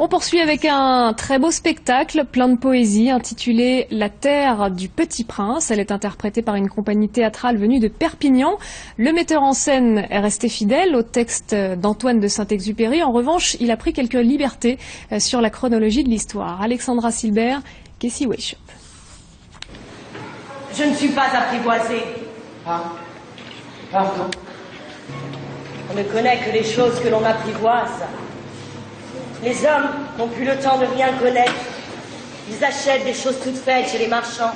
On poursuit avec un très beau spectacle, plein de poésie, intitulé « La terre du petit prince ». Elle est interprétée par une compagnie théâtrale venue de Perpignan. Le metteur en scène est resté fidèle au texte d'Antoine de Saint-Exupéry. En revanche, il a pris quelques libertés sur la chronologie de l'histoire. Alexandra Silbert, Casey Weishaupt. Je ne suis pas apprivoisée. Ah, pardon. On ne connaît que les choses que l'on apprivoise. Les hommes n'ont plus le temps de rien connaître. Ils achètent des choses toutes faites chez les marchands.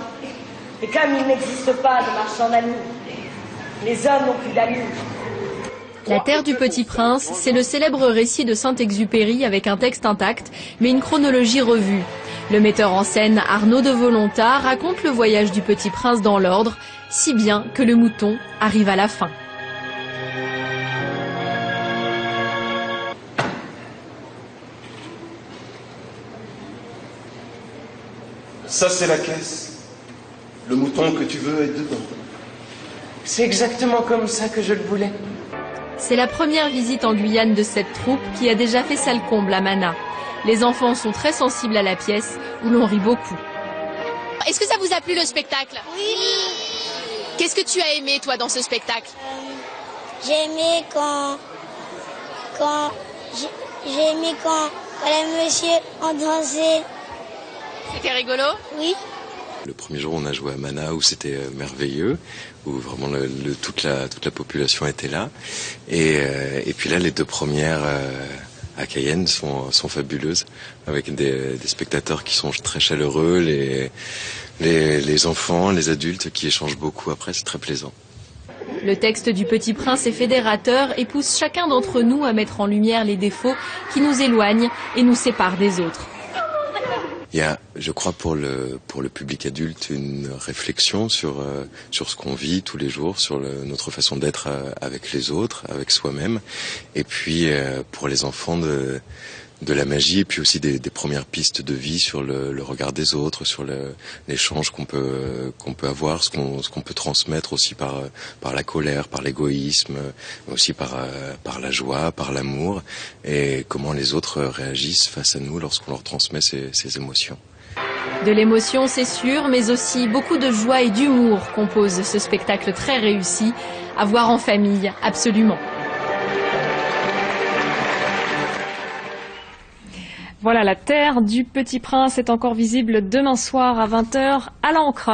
Et comme il n'existe pas de marchand d'amour, les hommes n'ont plus d'amour. La terre du petit prince, c'est le célèbre récit de Saint-Exupéry avec un texte intact, mais une chronologie revue. Le metteur en scène Arnaud de Volontat raconte le voyage du petit prince dans l'ordre, si bien que le mouton arrive à la fin. Ça, c'est la caisse. Le mouton que tu veux est dedans. C'est exactement comme ça que je le voulais. C'est la première visite en Guyane de cette troupe qui a déjà fait salle comble à Mana. Les enfants sont très sensibles à la pièce, où l'on rit beaucoup. Est-ce que ça vous a plu le spectacle? Oui. Qu'est-ce que tu as aimé, toi, dans ce spectacle? J'ai aimé quand les messieurs ont dansé. C'était rigolo? Oui. Le premier jour, on a joué à Mana où c'était merveilleux, où vraiment toute la population était là. Et puis là, les deux premières à Cayenne sont fabuleuses, avec des spectateurs qui sont très chaleureux, les enfants, les adultes qui échangent beaucoup après, c'est très plaisant. Le texte du Petit Prince est fédérateur et pousse chacun d'entre nous à mettre en lumière les défauts qui nous éloignent et nous séparent des autres. Il y a, je crois, pour le public adulte, une réflexion sur ce qu'on vit tous les jours, sur notre façon d'être avec les autres, avec soi-même, et puis pour les enfants de la magie, et puis aussi des premières pistes de vie sur le regard des autres, sur l'échange qu'on peut avoir, ce qu'on peut transmettre aussi par la colère, par l'égoïsme, mais aussi par la joie, par l'amour, et comment les autres réagissent face à nous lorsqu'on leur transmet ces émotions. De l'émotion, c'est sûr, mais aussi beaucoup de joie et d'humour composent ce spectacle très réussi, à voir en famille, absolument. Voilà, la terre du Petit Prince est encore visible demain soir à 20 h à l'Ancre.